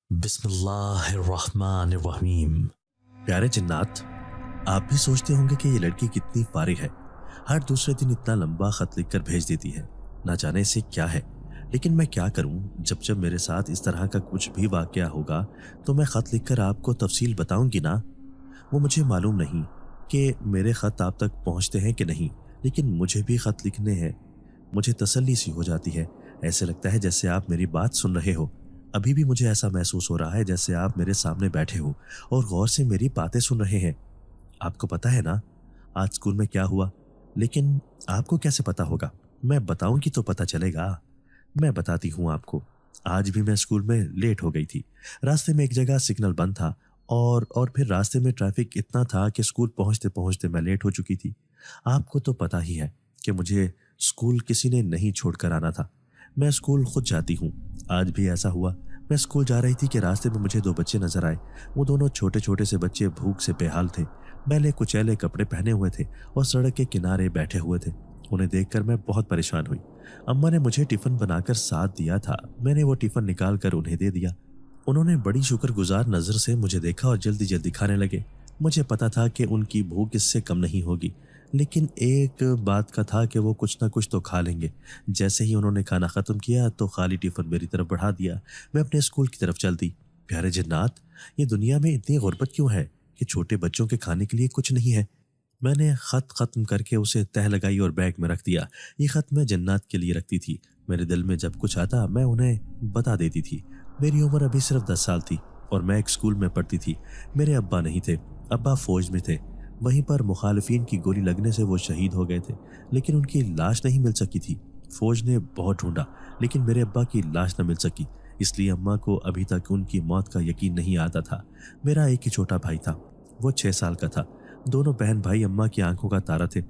बिस्मिल्लाहिर्रहमानिर्रहीम। प्यारे जिन्नात, आप भी सोचते होंगे कि ये लड़की कितनी फारिग है। हर दूसरे दिन इतना लंबा खत लिखकर भेज देती है, ना जाने से क्या है। लेकिन मैं क्या करूं, जब जब मेरे साथ इस तरह का कुछ भी वाकया होगा तो मैं खत लिखकर आपको तफसील बताऊंगी ना। वो मुझे मालूम नहीं कि मेरे खत आप तक पहुंचते हैं कि नहीं, लेकिन मुझे भी खत लिखने हैं। मुझे तसल्ली सी हो जाती है। ऐसे लगता है जैसे आप मेरी बात सुन रहे हो। अभी भी मुझे ऐसा महसूस हो रहा है जैसे आप मेरे सामने बैठे हो और गौर से मेरी बातें सुन रहे हैं। आपको पता है ना आज स्कूल में क्या हुआ? लेकिन आपको कैसे पता होगा? मैं बताऊंगी तो पता चलेगा। मैं बताती हूँ आपको। आज भी मैं स्कूल में लेट हो गई थी। रास्ते में एक जगह सिग्नल बंद था और फिर रास्ते में ट्रैफिक इतना था कि स्कूल पहुंचते पहुंचते मैं लेट हो चुकी थी। आपको तो पता ही है कि मुझे स्कूल किसी ने नहीं छोड़कर आना था। मैं स्कूल खुद जाती हूँ। आज भी ऐसा हुआ। मैं स्कूल जा रही थी कि रास्ते में मुझे दो बच्चे नजर आए। वो दोनों छोटे छोटे से बच्चे भूख से बेहाल थे। मैले कुचैले कपड़े पहने हुए थे और सड़क के किनारे बैठे हुए थे। उन्हें देखकर मैं बहुत परेशान हुई। अम्मा ने मुझे टिफिन बनाकर साथ दिया था। मैंने वो टिफिन निकाल कर उन्हें दे दिया। उन्होंने बड़ी शुक्रगुजार नजर से मुझे देखा और जल्दी जल्दी खाने लगे। मुझे पता था कि उनकी भूख इससे कम नहीं होगी, लेकिन एक बात का था कि वो कुछ ना कुछ तो खा लेंगे। जैसे ही उन्होंने खाना खत्म किया तो खाली टिफिन मेरी तरफ बढ़ा दिया। मैं अपने स्कूल की तरफ चल दी। प्यारे जन्नात, ये दुनिया में इतनी गुर्बत क्यों है कि छोटे बच्चों के खाने के लिए कुछ नहीं है। मैंने खत खत्म करके उसे तह लगाई और बैग में रख दिया। ये खत मैं जन्नात के लिए रखती थी। मेरे दिल में जब कुछ आता मैं उन्हें बता देती थी। मेरी उम्र अभी सिर्फ 10 साल थी और मैं एक स्कूल में पढ़ती थी। मेरे अब्बा नहीं थे। अब्बा फौज में थे। वहीं पर मुखालिफिन की गोली लगने से वो शहीद हो गए थे, लेकिन उनकी लाश नहीं मिल सकी थी। फौज ने बहुत ढूंढा, लेकिन मेरे अब्बा की लाश न मिल सकी। इसलिए अम्मा को अभी तक उनकी मौत का यकीन नहीं आता था। मेरा एक ही छोटा भाई था। वो 6 साल का था। दोनों बहन भाई अम्मा की आंखों का तारा थे।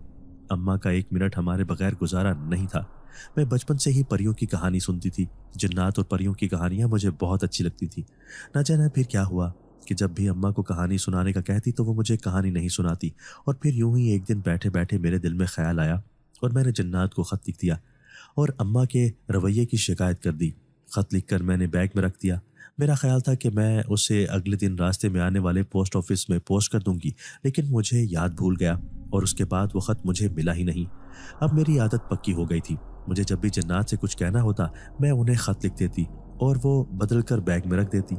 अम्मा का एक मिनट हमारे बगैर गुजारा नहीं था। मैं बचपन से ही परियों की कहानी सुनती थी। जिन्नात और परियों की कहानियां मुझे बहुत अच्छी लगती थी। ना जाने फिर क्या हुआ कि जब भी अम्मा को कहानी सुनाने का कहती तो वो मुझे कहानी नहीं सुनाती। और फिर यूं ही एक दिन बैठे बैठे मेरे दिल में ख्याल आया और मैंने जिन्नात को खत लिख दिया और अम्मा के रवैये की शिकायत कर दी। खत लिखकर मैंने बैग में रख दिया। मेरा ख्याल था कि मैं उसे अगले दिन रास्ते में आने वाले पोस्ट ऑफिस में पोस्ट कर दूंगी, लेकिन मुझे याद भूल गया और उसके बाद वो खत मुझे मिला ही नहीं। अब मेरी आदत पक्की हो गई थी। मुझे जब भी जन्नात से कुछ कहना होता मैं उन्हें खत लिख देती और वो बदल कर बैग में रख देती।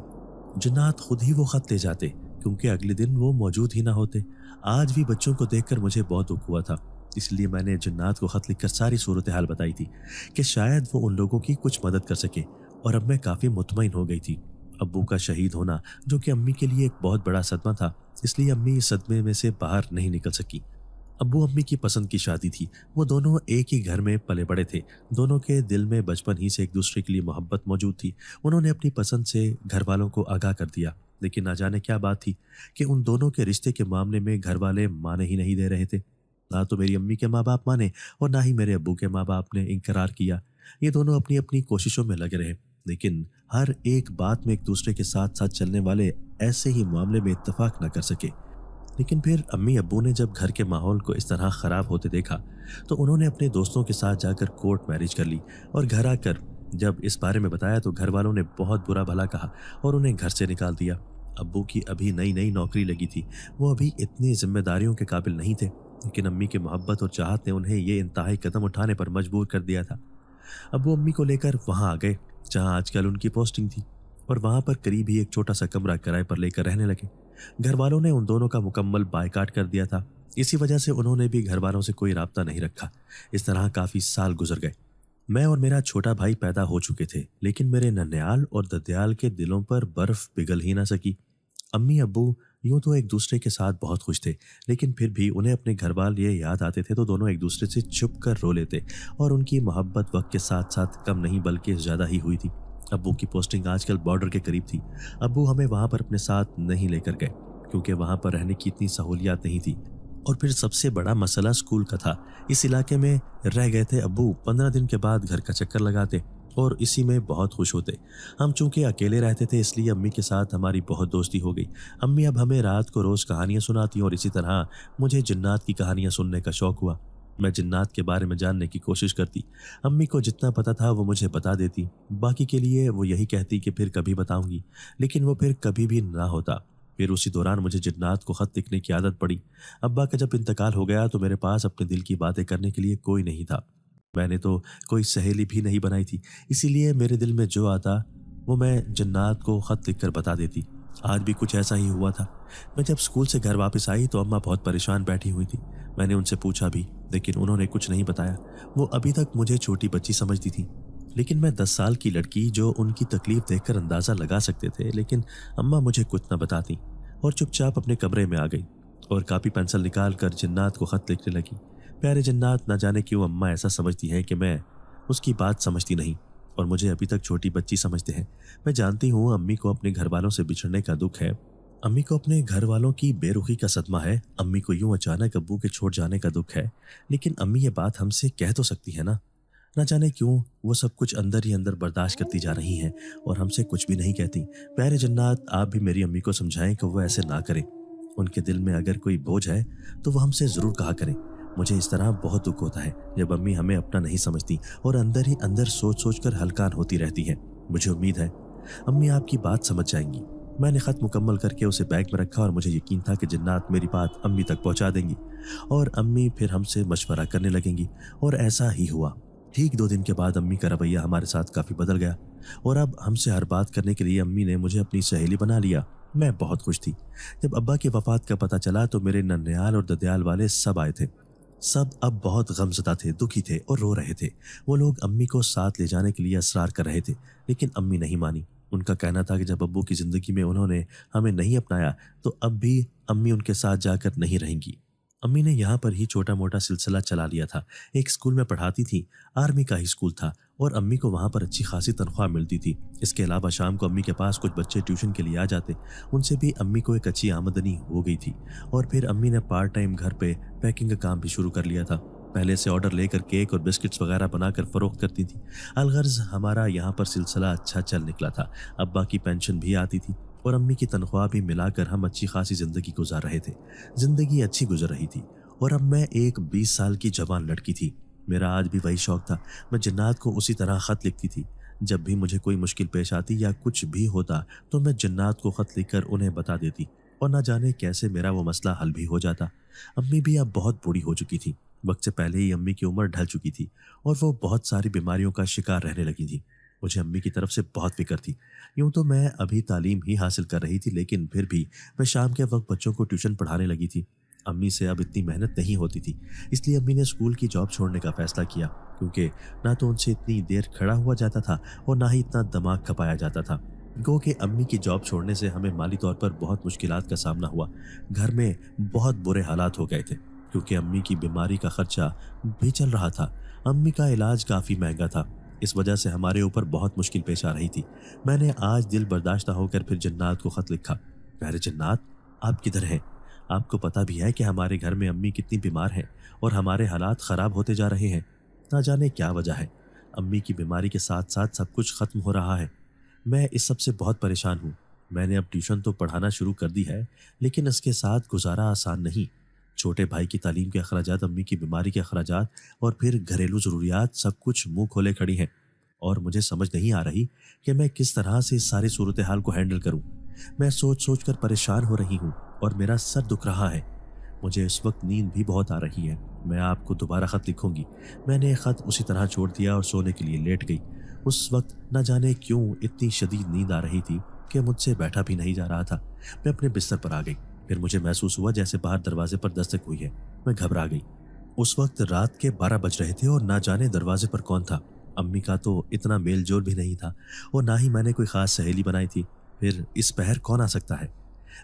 जन्नात खुद ही वो खत ले जाते, क्योंकि अगले दिन वो मौजूद ही ना होते। आज भी बच्चों को देखकर मुझे बहुत दुख हुआ था। इसलिए मैंने जन्नात को खत लिखकर सारी सूरत हाल बताई थी कि शायद वो उन लोगों की कुछ मदद कर सके। और अब मैं काफ़ी मुतमईन हो गई थी। अब्बू का शहीद होना, जो कि अम्मी के लिए एक बहुत बड़ा सदमा था, इसलिए अम्मी इस सदमे में से बाहर नहीं निकल सकी। अब्बू अम्मी की पसंद की शादी थी। वो दोनों एक ही घर में पले बड़े थे। दोनों के दिल में बचपन ही से एक दूसरे के लिए मोहब्बत मौजूद थी। उन्होंने अपनी पसंद से घर वालों को आगाह कर दिया, लेकिन ना जाने क्या बात थी कि उन दोनों के रिश्ते के मामले में घर वाले माने ही नहीं दे रहे थे। ना तो मेरी अम्मी के माँ बाप माने और ना ही मेरे अब्बू के माँ बाप ने इनकरार किया। ये दोनों अपनी अपनी कोशिशों में लगे रहे, लेकिन हर एक बात में एक दूसरे के साथ साथ चलने वाले ऐसे ही मामले में इत्तेफाक न कर सके। लेकिन फिर अम्मी अब्बू ने जब घर के माहौल को इस तरह खराब होते देखा तो उन्होंने अपने दोस्तों के साथ जाकर कोर्ट मैरिज कर ली। और घर आकर जब इस बारे में बताया तो घर वालों ने बहुत बुरा भला कहा और उन्हें घर से निकाल दिया। अब्बू की अभी नई नई नौकरी लगी थी। वो अभी इतनी जिम्मेदारियों के काबिल नहीं थे, लेकिन अम्मी की मोहब्बत और चाहत ने उन्हें ये इंतहाई कदम उठाने पर मजबूर कर दिया था। अब्बू अम्मी को लेकर वहां आ गए जहां आजकल उनकी पोस्टिंग थी, और वहां पर करीब ही एक छोटा सा कमरा किराए पर लेकर रहने लगे। घर वालों ने उन दोनों का मुकम्मल बायकाट कर दिया था। इसी वजह से उन्होंने भी घर वालों से कोई राब्ता नहीं रखा। इस तरह काफी साल गुजर गए। मैं और मेरा छोटा भाई पैदा हो चुके थे, लेकिन मेरे नन्याल और ददयाल के दिलों पर बर्फ पिघल ही ना सकी। अम्मी अब्बू यूं तो एक दूसरे के साथ बहुत खुश थे, लेकिन फिर भी उन्हें अपने घर वाले ये याद आते थे तो दोनों एक दूसरे से छुप कर रो लेते। और उनकी मोहब्बत वक्त के साथ साथ कम नहीं बल्कि ज़्यादा ही हुई थी। अब्बू की पोस्टिंग आजकल बॉर्डर के करीब थी। अब्बू हमें वहाँ पर अपने साथ नहीं लेकर गए, क्योंकि वहाँ पर रहने की इतनी सहूलियात नहीं थी। और फिर सबसे बड़ा मसला स्कूल का था। इस इलाके में रह गए थे अब्बू। 15 दिन के बाद घर का चक्कर लगाते और इसी में बहुत खुश होते। हम चूंकि अकेले रहते थे, इसलिए अम्मी के साथ हमारी बहुत दोस्ती हो गई। अम्मी अब हमें रात को रोज़ कहानियाँ सुनाती और इसी तरह मुझे जिन्नात की कहानियाँ सुनने का शौक़ हुआ। मैं जिन्नात के बारे में जानने की कोशिश करती। अम्मी को जितना पता था वो मुझे बता देती, बाकी के लिए वो यही कहती कि फिर कभी बताऊंगी, लेकिन वो फिर कभी भी ना होता। फिर उसी दौरान मुझे जिन्नात को ख़त लिखने की आदत पड़ी। अब्बा का जब इंतकाल हो गया तो मेरे पास अपने दिल की बातें करने के लिए कोई नहीं था। मैंने तो कोई सहेली भी नहीं बनाई थी, इसीलिए मेरे दिल में जो आता वो मैं जिन्नात को ख़त लिख कर बता देती। आज भी कुछ ऐसा ही हुआ था। मैं जब स्कूल से घर वापस आई तो अम्मा बहुत परेशान बैठी हुई थी। मैंने उनसे पूछा भी, लेकिन उन्होंने कुछ नहीं बताया। वो अभी तक मुझे छोटी बच्ची समझती थी, लेकिन मैं 10 साल की लड़की जो उनकी तकलीफ देखकर अंदाज़ा लगा सकते थे। लेकिन अम्मा मुझे कुछ न बताती और चुपचाप अपने कमरे में आ गई और कापी पेंसिल निकाल कर जिन्नात को ख़त लिखने लगी। प्यारे जिन्नात, ना जाने क्यों अम्मा ऐसा समझती है कि मैं उसकी बात समझती नहीं और मुझे अभी तक छोटी बच्ची समझते हैं। मैं जानती हूँ अम्मी को अपने घर वालों से बिछड़ने का दुख है, अम्मी को अपने घर वालों की बेरुखी का सदमा है, अम्मी को यूं अचानक अब्बू के छोड़ जाने का दुख है, लेकिन अम्मी ये बात हमसे कह तो सकती है ना। ना जाने क्यों वो सब कुछ अंदर ही अंदर बर्दाश्त करती जा रही हैं और हमसे कुछ भी नहीं कहती। प्यारे जन्नात, आप भी मेरी अम्मी को समझाएं कि वो ऐसे ना करें। उनके दिल में अगर कोई बोझ है तो वो हमसे ज़रूर कहा करें। मुझे इस तरह बहुत दुख होता है जब अम्मी हमें अपना नहीं समझती और अंदर ही अंदर सोच सोच कर हलकान होती रहती हैं। मुझे उम्मीद है अम्मी आपकी बात समझ जाएंगी। मैंने ख़त मुकम्मल करके उसे बैग में रखा और मुझे यकीन था कि जिन्नात मेरी बात अम्मी तक पहुंचा देंगी और अम्मी फिर हमसे मशवरा करने लगेंगी, और ऐसा ही हुआ। ठीक 2 दिन के बाद अम्मी का रवैया हमारे साथ काफ़ी बदल गया और अब हमसे हर बात करने के लिए अम्मी ने मुझे अपनी सहेली बना लिया। मैं बहुत खुश थी। जब अब्बा की वफ़ात का पता चला तो मेरे नन्याल और ददयाल वाले सब आए थे। सब अब बहुत गमज़दा थे, दुखी थे और रो रहे थे। वो लोग अम्मी को साथ ले जाने के लिए असरार कर रहे थे, लेकिन अम्मी नहीं मानी। उनका कहना था कि जब अब्बू की ज़िंदगी में उन्होंने हमें नहीं अपनाया तो अब भी अम्मी उनके साथ जाकर नहीं रहेंगी। अम्मी ने यहाँ पर ही छोटा मोटा सिलसिला चला लिया था। एक स्कूल में पढ़ाती थी, आर्मी का ही स्कूल था और अम्मी को वहाँ पर अच्छी खासी तनख्वाह मिलती थी। इसके अलावा शाम को अम्मी के पास कुछ बच्चे ट्यूशन के लिए आ जाते, उनसे भी अम्मी को एक अच्छी आमदनी हो गई थी। और फिर अम्मी ने पार्ट टाइम घर पे पैकिंग का काम भी शुरू कर लिया था। पहले से ऑर्डर लेकर केक और बिस्किट्स वगैरह बनाकर फ़रोख्त करती थी। अलगर्ज हमारा यहाँ पर सिलसिला अच्छा चल निकला था। अब्बा की पेंशन भी आती थी और अम्मी की तनख्वाह भी मिलाकर हम अच्छी खासी ज़िंदगी गुजार रहे थे। ज़िंदगी अच्छी गुजर रही थी और अब मैं एक 20 साल की जवान लड़की थी। मेरा आज भी वही शौक था। मैं जिन्नात को उसी तरह ख़त लिखती थी। जब भी मुझे कोई मुश्किल पेश आती या कुछ भी होता तो मैं जिन्नात को ख़त लिखकर उन्हें बता देती और ना जाने कैसे मेरा वो मसला हल भी हो जाता। अम्मी भी अब बहुत बूढ़ी हो चुकी थी। वक्त से पहले ही अम्मी की उम्र ढल चुकी थी और वो बहुत सारी बीमारियों का शिकार रहने लगी थी। मुझे अम्मी की तरफ से बहुत फिक्र थी। यूं तो मैं अभी तालीम ही हासिल कर रही थी, लेकिन फिर भी मैं शाम के वक्त बच्चों को ट्यूशन पढ़ाने लगी थी। अम्मी से अब इतनी मेहनत नहीं होती थी, इसलिए अम्मी ने स्कूल की जॉब छोड़ने का फैसला किया, क्योंकि ना तो उनसे इतनी देर खड़ा हुआ जाता था और ना ही इतना दिमाग खपाया जाता था। गो कि अम्मी की जॉब छोड़ने से हमें माली तौर पर बहुत मुश्किलात का सामना हुआ। घर में बहुत बुरे हालात हो गए थे, क्योंकि अम्मी की बीमारी का खर्चा भी चल रहा था। अम्मी का इलाज काफ़ी महंगा था, इस वजह से हमारे ऊपर बहुत मुश्किल पेश आ रही थी। मैंने आज दिल बर्दाश्त होकर फिर जिन्नात को ख़त लिखा। प्यारे जिन्नात, आप किधर हैं? आपको पता भी है कि हमारे घर में अम्मी कितनी बीमार हैं और हमारे हालात ख़राब होते जा रहे हैं। ना जाने क्या वजह है, अम्मी की बीमारी के साथ साथ सब कुछ ख़त्म हो रहा है। मैं इस सब से बहुत परेशान हूँ। मैंने अब ट्यूशन तो पढ़ाना शुरू कर दी है, लेकिन इसके साथ गुजारा आसान नहीं। छोटे भाई की तालीम के अखराजात, अम्मी की बीमारी के अखराजात और फिर घरेलू ज़रूरियात, सब कुछ मुंह खोले खड़ी हैं और मुझे समझ नहीं आ रही कि मैं किस तरह से इस सारी सूरत हाल को हैंडल करूं। मैं सोच सोच कर परेशान हो रही हूं और मेरा सर दुख रहा है। मुझे इस वक्त नींद भी बहुत आ रही है। मैं आपको दोबारा ख़त लिखूंगी। मैंने ख़त उसी तरह छोड़ दिया और सोने के लिए लेट गई। उस वक्त न जाने क्यों इतनी शदीद नींद आ रही थी कि मुझसे बैठा भी नहीं जा रहा था। मैं अपने बिस्तर पर आ गई। फिर मुझे महसूस हुआ जैसे बाहर दरवाजे पर दस्तक हुई है। मैं घबरा गई। उस वक्त रात के 12 बज रहे थे और ना जाने दरवाजे पर कौन था। अम्मी का तो इतना मेल जोल भी नहीं था और ना ही मैंने कोई ख़ास सहेली बनाई थी। फिर इस पहर कौन आ सकता है?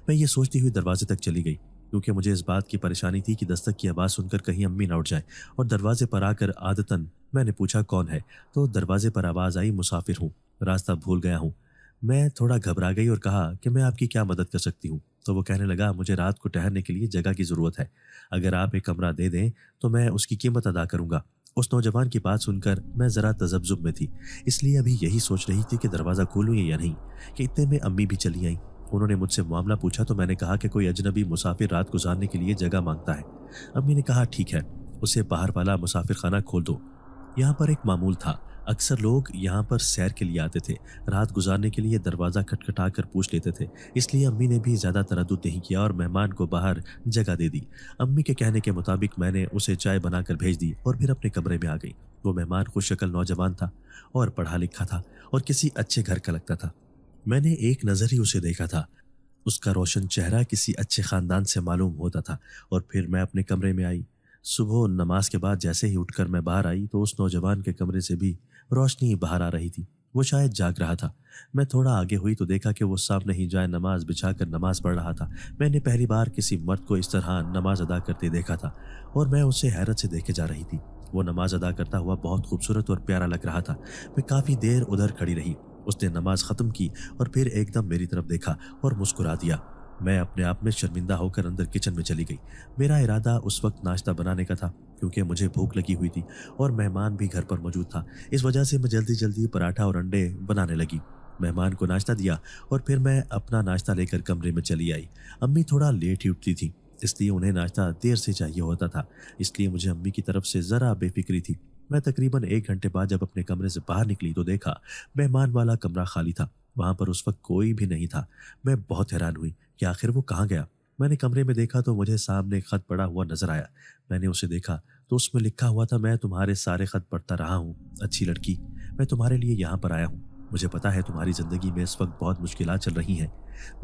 मैं ये सोचती हुई दरवाजे तक चली गई, क्योंकि मुझे इस बात की परेशानी थी कि दस्तक की आवाज़ सुनकर कहीं अम्मी ना उठ जाए। और दरवाजे पर आकर आदतन मैंने पूछा कौन है, तो दरवाजे पर आवाज़ आई मुसाफिर हूँ, रास्ता भूल गया हूँ। मैं थोड़ा घबरा गई और कहा कि मैं आपकी क्या मदद कर सकती हूँ। तो वो कहने लगा, मुझे रात को ठहरने के लिए जगह की ज़रूरत है। अगर आप एक कमरा दे दें तो मैं उसकी कीमत अदा करूँगा। उस नौजवान की बात सुनकर मैं ज़रा तज़ब्ज़ुब में थी, इसलिए अभी यही सोच रही थी कि दरवाज़ा खोलूँ या नहीं, कि इतने में अम्मी भी चली आईं। उन्होंने मुझसे मामला पूछा तो मैंने कहा कि कोई अजनबी मुसाफिर रात गुजारने के लिए जगह मांगता है। अम्मी ने कहा ठीक है, उसे बाहर वाला मुसाफिर खाना खोल दो। यहाँ पर एक मामूल था, अक्सर लोग यहाँ पर सैर के लिए आते थे, रात गुजारने के लिए दरवाज़ा खटखटा कर पूछ लेते थे। इसलिए अम्मी ने भी ज़्यादा तरद्दुद नहीं किया और मेहमान को बाहर जगह दे दी। अम्मी के कहने के मुताबिक मैंने उसे चाय बनाकर भेज दी और फिर अपने कमरे में आ गई। वो मेहमान खुशशक्ल नौजवान था और पढ़ा लिखा था और किसी अच्छे घर का लगता था। मैंने एक नज़र ही उसे देखा था। उसका रोशन चेहरा किसी अच्छे ख़ानदान से मालूम होता था। और फिर मैं अपने कमरे में आई। सुबह नमाज के बाद जैसे ही उठकर मैं बाहर आई तो उस नौजवान के कमरे से भी रोशनी बाहर आ रही थी। वो शायद जाग रहा था। मैं थोड़ा आगे हुई तो देखा कि वो सामने ही जाए नमाज बिछाकर नमाज पढ़ रहा था। मैंने पहली बार किसी मर्द को इस तरह नमाज अदा करते देखा था और मैं उसे हैरत से देखे जा रही थी। वो नमाज अदा करता हुआ बहुत खूबसूरत और प्यारा लग रहा था। मैं काफ़ी देर उधर खड़ी रही। उसने नमाज ख़त्म की और फिर एकदम मेरी तरफ देखा और मुस्कुरा दिया। मैं अपने आप में शर्मिंदा होकर अंदर किचन में चली गई। मेरा इरादा उस वक्त नाश्ता बनाने का था क्योंकि मुझे भूख लगी हुई थी और मेहमान भी घर पर मौजूद था। इस वजह से मैं जल्दी जल्दी पराठा और अंडे बनाने लगी। मेहमान को नाश्ता दिया और फिर मैं अपना नाश्ता लेकर कमरे में चली आई। अम्मी थोड़ा लेट ही उठती थी, इसलिए उन्हें नाश्ता देर से चाहिए होता था। इसलिए मुझे अम्मी की तरफ से ज़रा बेफिक्री थी। मैं तकरीबन 1 घंटे बाद जब अपने कमरे से बाहर निकली तो देखा मेहमान वाला कमरा खाली था। वहाँ पर उस वक्त कोई भी नहीं था। मैं बहुत हैरान हुई कि आखिर वो कहाँ गया। मैंने कमरे में देखा तो मुझे सामने खत पड़ा हुआ नजर आया। मैंने उसे देखा तो उसमें लिखा हुआ था, मैं तुम्हारे सारे खत पढ़ता रहा हूँ अच्छी लड़की, मैं तुम्हारे लिए यहाँ पर आया हूँ। मुझे पता है तुम्हारी ज़िंदगी में इस वक्त बहुत मुश्किलात चल रही हैं,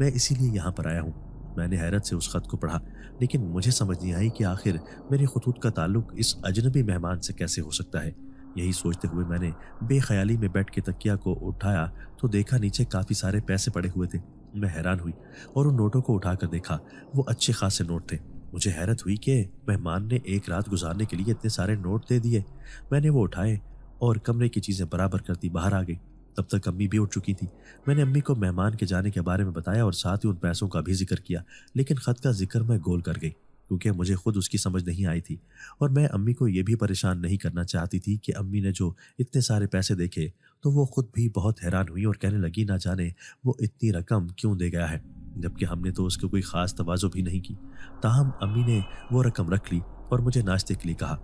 मैं इसीलिए यहाँ पर आया हूँ। मैंने हैरत से उस खत को पढ़ा, लेकिन मुझे समझ नहीं आई कि आखिर मेरे खतूत का ताल्लुक इस अजनबी मेहमान से कैसे हो सकता है। यही सोचते हुए मैंने बेख्याली में बेड के तकिया को उठाया तो देखा नीचे काफ़ी सारे पैसे पड़े हुए थे। मैं हैरान हुई और उन नोटों को उठाकर देखा। वो अच्छे खासे नोट थे। मुझे हैरत हुई कि मेहमान ने एक रात गुजारने के लिए इतने सारे नोट दे दिए। मैंने वो उठाए और कमरे की चीज़ें बराबर करती बाहर आ गई। तब तक अम्मी भी उठ चुकी थी। मैंने अम्मी को मेहमान के जाने के बारे में बताया और साथ ही उन पैसों का भी जिक्र किया, लेकिन ख़त का जिक्र मैं गोल कर गई क्योंकि मुझे खुद उसकी समझ नहीं आई थी और मैं अम्मी को ये भी परेशान नहीं करना चाहती थी कि अम्मी ने जो इतने सारे पैसे देखे तो वो खुद भी बहुत हैरान हुई और कहने लगी, ना जाने वो इतनी रकम क्यों दे गया है, जबकि हमने तो उसको कोई ख़ास तवाज़ो भी नहीं की। ताहम अम्मी ने वो रकम रख ली और मुझे नाश्ते के लिए कहा।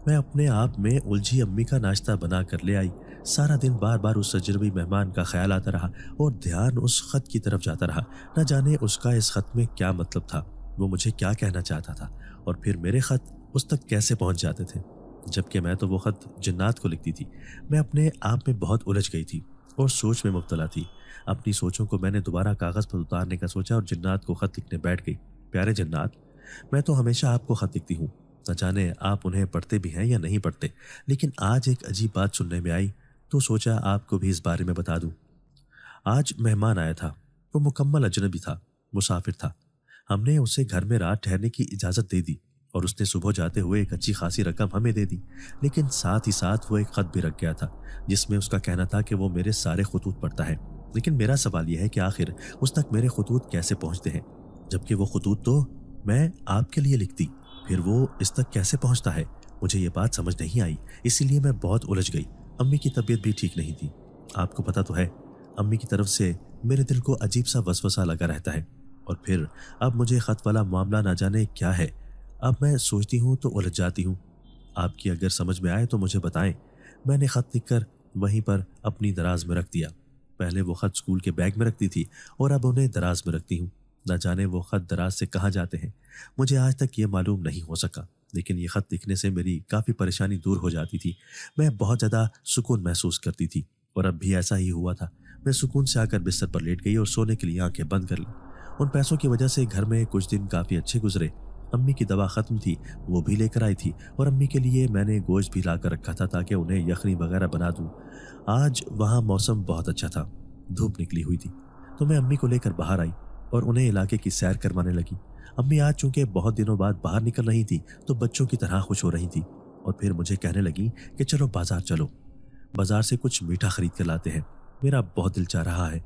मैं अपने आप में उलझी अम्मी का नाश्ता बना कर ले आई। सारा दिन बार बार उस अजनबी मेहमान का ख्याल आता रहा और ध्यान उस खत की तरफ जाता रहा। न जाने उसका इस खत में क्या मतलब था, वो मुझे क्या कहना चाहता था और फिर मेरे खत उस तक कैसे पहुंच जाते थे, जबकि मैं तो वो खत जन्नात को लिखती थी। मैं अपने आप में बहुत उलझ गई थी और सोच में मुब्तला थी। अपनी सोचों को मैंने दोबारा कागज़ पर उतारने का सोचा और जन्नात को खत लिखने बैठ गई। प्यारे जन्नात, मैं तो हमेशा आपको खत लिखती हूँ, न जाने आप उन्हें पढ़ते भी हैं या नहीं पढ़ते, लेकिन आज एक अजीब बात सुनने में आई तो सोचा आपको भी इस बारे में बता दूं। आज मेहमान आया था। वो मुकम्मल अजनबी था, मुसाफिर था। हमने उसे घर में रात ठहरने की इजाज़त दे दी और उसने सुबह जाते हुए एक अच्छी खासी रकम हमें दे दी, लेकिन साथ ही साथ वो एक ख़त भी रख गया था जिसमें उसका कहना था कि वो मेरे सारे खतूत पढ़ता है। लेकिन मेरा सवाल यह है कि आखिर उस तक मेरे खतूत कैसे पहुँचते हैं, जबकि वो खतूत तो मैं आपके लिए लिखती, फिर वो इस तक कैसे पहुँचता है। मुझे ये बात समझ नहीं आई, इसीलिए मैं बहुत उलझ गई। अम्मी की तबीयत भी ठीक नहीं थी, आपको पता तो है। अम्मी की तरफ से मेरे दिल को अजीब सा वसवसा लगा रहता है और फिर अब मुझे ख़त वाला मामला ना जाने क्या है। अब मैं सोचती हूँ तो उलझ जाती हूँ। आपकी अगर समझ में आए तो मुझे बताएं। मैंने ख़त लिखकर वहीं पर अपनी दराज में रख दिया। पहले वो ख़त स्कूल के बैग में रखती थी और अब उन्हें दराज में रखती हूँ। न जाने वो ख़त दराज से कहाँ जाते हैं, मुझे आज तक ये मालूम नहीं हो सका, लेकिन ये ख़त लिखने से मेरी काफ़ी परेशानी दूर हो जाती थी। मैं बहुत ज़्यादा सुकून महसूस करती थी और अब भी ऐसा ही हुआ था। मैं सुकून से आकर बिस्तर पर लेट गई और सोने के लिए आंखें बंद कर ली। उन पैसों की वजह से घर में कुछ दिन काफ़ी अच्छे गुजरे। अम्मी की दवा ख़त्म थी, वो भी लेकर आई थी और अम्मी के लिए मैंने गोश्त भी ला कर रखा था ताकि उन्हें यखनी वगैरह बना दूँ। आज वहाँ मौसम बहुत अच्छा था, धूप निकली हुई थी, तो मैं अम्मी को लेकर बाहर आई और उन्हें इलाके की सैर करवाने लगी। अम्मी आज चूंकि बहुत दिनों बाद बाहर निकल रही थी तो बच्चों की तरह खुश हो रही थी और फिर मुझे कहने लगी कि चलो बाजार चलो, बाजार से कुछ मीठा खरीद कर लाते हैं, मेरा बहुत दिल चाह रहा है।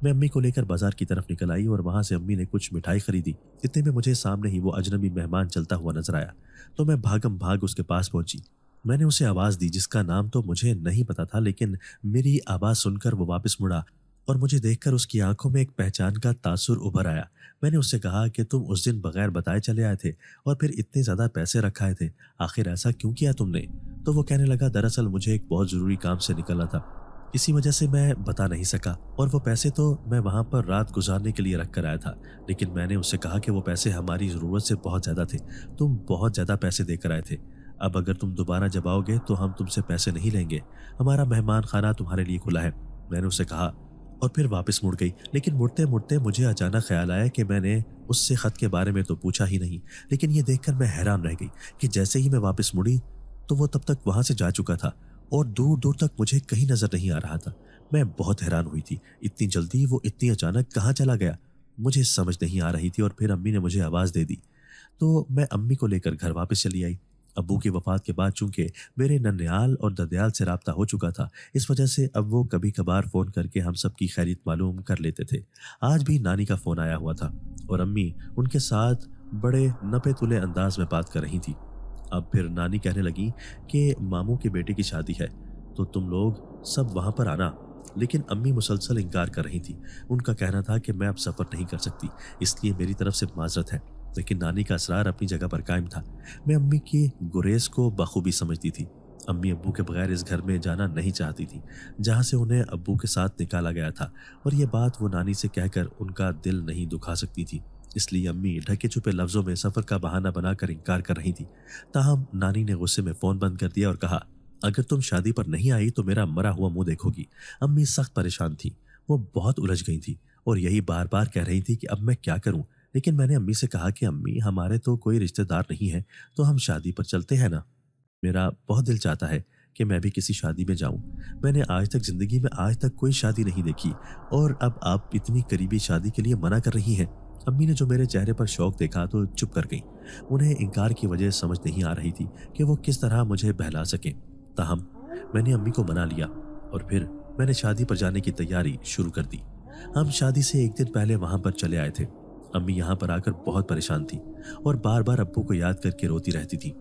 मैं अम्मी को लेकर बाजार की तरफ निकल आई और वहां से अम्मी ने कुछ मिठाई खरीदी। इतने में मुझे सामने ही वो अजनबी मेहमान चलता हुआ नजर आया तो मैं भागम भाग उसके पास पहुंची। मैंने उसे आवाज़ दी जिसका नाम तो मुझे नहीं पता था, लेकिन मेरी आवाज़ सुनकर वो वापस मुड़ा और मुझे देखकर उसकी आंखों में एक पहचान का तासुर उभर आया। मैंने उससे कहा कि तुम उस दिन बगैर बताए चले आए थे और फिर इतने ज़्यादा पैसे रखाए थे, आखिर ऐसा क्यों किया तुमने? तो वो कहने लगा, दरअसल मुझे एक बहुत ज़रूरी काम से निकलना था, इसी वजह से मैं बता नहीं सका, और वो पैसे तो मैं वहाँ पर रात गुजारने के लिए रख कर आया था। लेकिन मैंने उससे कहा कि वो पैसे हमारी ज़रूरत से बहुत ज़्यादा थे, तुम बहुत ज़्यादा पैसे देकर आए थे। अब अगर तुम दोबारा जब आओगे तो हम तुमसे पैसे नहीं लेंगे, हमारा मेहमान खाना तुम्हारे लिए खुला है, मैंने उससे कहा, और फिर वापस मुड़ गई। लेकिन मुड़ते मुड़ते मुझे अचानक ख्याल आया कि मैंने उससे ख़त के बारे में तो पूछा ही नहीं। लेकिन ये देखकर मैं हैरान रह गई कि जैसे ही मैं वापस मुड़ी तो वो तब तक वहाँ से जा चुका था और दूर दूर तक मुझे कहीं नज़र नहीं आ रहा था। मैं बहुत हैरान हुई थी, इतनी जल्दी वो इतनी अचानक कहाँ चला गया, मुझे समझ नहीं आ रही थी। और फिर अम्मी ने मुझे आवाज़ दे दी तो मैं अम्मी को लेकर घर वापस चली आई। अब्बू की वफ़ात के बाद चूंकि मेरे नन्याल और ददयाल से राब्ता हो चुका था, इस वजह से अब वो कभी कभार फ़ोन करके हम सब की खैरियत मालूम कर लेते थे। आज भी नानी का फ़ोन आया हुआ था और अम्मी उनके साथ बड़े नपे तुले अंदाज में बात कर रही थी। अब फिर नानी कहने लगी कि मामू के बेटे की शादी है तो तुम लोग सब वहाँ पर आना। लेकिन अम्मी मुसलसल इनकार कर रही थी। उनका कहना था कि मैं अब सफ़र नहीं कर सकती, इसलिए मेरी तरफ से माजरत है। लेकिन नानी का असरार अपनी जगह पर कायम था। मैं अम्मी की गुरेज को बखूबी समझती थी। अम्मी अब्बू के बगैर इस घर में जाना नहीं चाहती थी जहाँ से उन्हें अब्बू के साथ निकाला गया था, और ये बात वो नानी से कहकर उनका दिल नहीं दुखा सकती थी। इसलिए अम्मी ढके छुपे लफ्ज़ों में सफ़र का बहाना बनाकर इनकार कर रही थी। ताहम नानी ने गुस्से में फ़ोन बंद कर दिया और कहा, अगर तुम शादी पर नहीं आई तो मेरा मरा हुआ मुंह देखोगी। अम्मी सख्त परेशान थी, वो बहुत उलझ गई थी और यही बार बार कह रही थी कि अब मैं क्या करूं। लेकिन मैंने अम्मी से कहा कि अम्मी हमारे तो कोई रिश्तेदार नहीं है, तो हम शादी पर चलते हैं ना। मेरा बहुत दिल चाहता है कि मैं भी किसी शादी में जाऊं। मैंने आज तक जिंदगी में आज तक कोई शादी नहीं देखी, और अब आप इतनी करीबी शादी के लिए मना कर रही हैं। अम्मी ने जो मेरे चेहरे पर शौक देखा तो चुप कर गई। उन्हें इनकार की वजह समझ नहीं आ रही थी कि वो किस तरह मुझे बहला सके। ताहम मैंने अम्मी को मना लिया और फिर मैंने शादी पर जाने की तैयारी शुरू कर दी। हम शादी से एक दिन पहले वहां पर चले आए थे। अम्मी यहाँ पर आकर बहुत परेशान थी और बार बार अब्बू को याद करके रोती रहती थी।